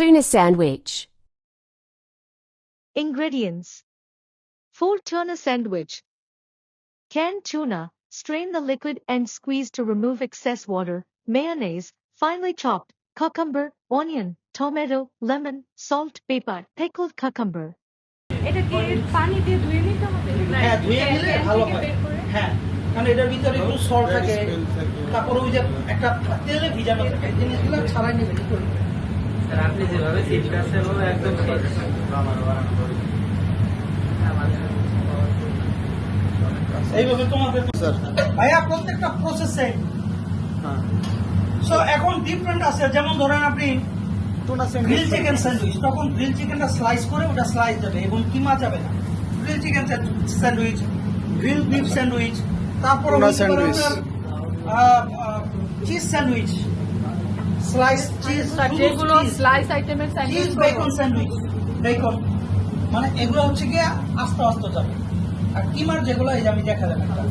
Tuna sandwich. Ingredients: 4 tuna sandwich. Canned tuna, strain the liquid and squeeze to remove excess water. Mayonnaise, finely chopped. Cucumber, onion, tomato, lemon, salt, pepper, pickled cucumber. এটা কি পানি দিয়ে ধুয়ে নিতে হবে? হ্যাঁ, ধুয়ে নিলে ভালো হয়। হ্যাঁ, কারণ এটার ভিতরে একটু সল্ট থাকে, তারপরে ওই যে একটা তেলে ভিজানো থাকে, এই জিনিসগুলো ছাড়াই নিবে কি করে? স্যার আপনি যেভাবে সিট করছেন ও একদম ঠিক। এইভাবে তোমাদের স্যার ভাইয়া প্রত্যেকটা প্রসেস সেম। হ্যাঁ, সো এখন ডিফারেন্ট আছে, যেমন ধরেন আপনি গ্রিল চিকেন স্যান্ডউইচ, তখন গ্রিল চিকেনটা স্লাইস করে ওটা স্লাইস যাবে এবং কিমা যাবে না। Grill chicken sandwich, grill beef sandwich, তারপর চিজ স্যান্ডউইচ, স্লাইস চিজ, যেগুলো স্লাইস আইটেমের cheese sandwich beacon sandwich, beacon, মানে এগুলো হচ্ছে গিয়ে আস্তে আস্তে যাবে। আর কিমার যেগুলো এই যে আমি দেখালাম একটা।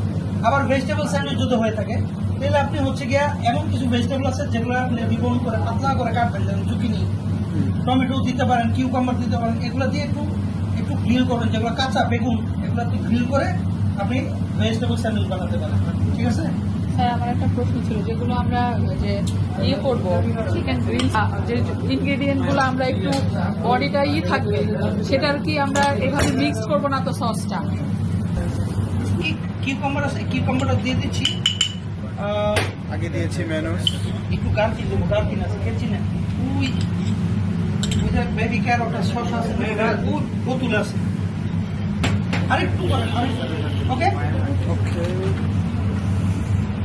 আবার ভেজিটেবল স্যান্ডউইচ যদি হয়ে থাকে তাহলে আপনি হচ্ছে গিয়া এমন কিছু ভেজিটেবল আছে যেগুলো আপনি রিবন করে পাতলা করে কাটবেন, যেমন জুকিনি, টমেটো দিতে পারেন, কিউকাম্বার দিতে পারেন, এগুলো দিয়ে একটু একটু গ্রিল করবেন, যেগুলো কাঁচা বেগুন এগুলো একটু গ্রিল করে আপনি ভেজিটেবল স্যান্ডউইচ বানাতে পারেন। ঠিক আছে স্যার, আমার একটা প্রশ্ন ছিল, যেগুলো আমরা যে করব চিকেন গ্রিল, যে ইনগ্রেডিয়েন্ট গুলো আমরা একটু বডিটা থাকবে, সেটার কি আমরা এভাবে মিক্স করব না তো সসটা? কিউকাম্বার আছে, কিউকাম্বারটা দিয়ে দিচ্ছি, আগে দিয়েছি ম্যানোস, একটু গার্লিক দেবো, গার্লিক আছে খেয়েছি না, ওই বেবি ক্যারট আছে, শসা আছে, বোতল আছে, আরেকটু ওকে ওকে।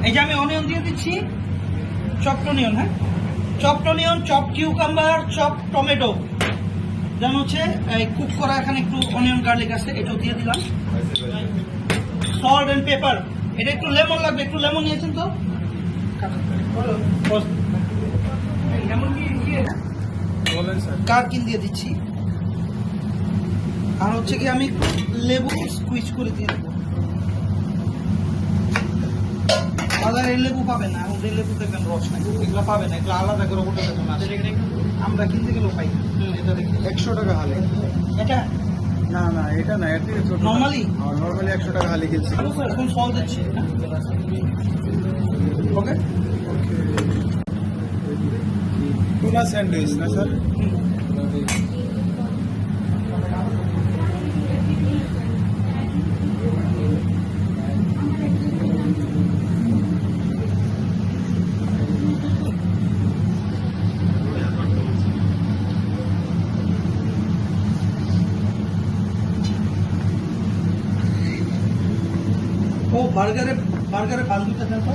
এই যে আমি অনিয়ন দিয়ে দিচ্ছি, চপড অনিয়ন, হ্যাঁ chopped onion, chop cucumber, chop tomato, যেমন হচ্ছে এই কুক করা, এখানে একটু অনিয়ন গার্লিক আছে, এটাও দিয়ে দিলাম, সল্ট এন্ড পেপার। এটা একটু লেমন লাগবে, একটু লেমন নিয়েছেন তো, বলেন স্যার। কারকিন দিয়ে দিচ্ছি, আর হচ্ছে কি আমি একটু লেবু স্কুইজ করে দিয়ে দেবো। বাজারে লেবু পাবেন না, এখন লেবু দেখবেন রস নাই, এগুলো পাবেন না, এগুলো আলাদা করে ওটা দেখুন আছে, আমরা কিনতে গেলেও পাই না। এটা দেখি 100 টাকা হালি। এটা না না, এটা না, এর থেকে ছোট। নর্মালি নর্মালি 100 টাকা হালি কিনছি। এখন ফল দিচ্ছি, ওকে টুনা স্যান্ডউইচ না স্যার? ও বার্গারে বার্গারে বালুটা দেন তো।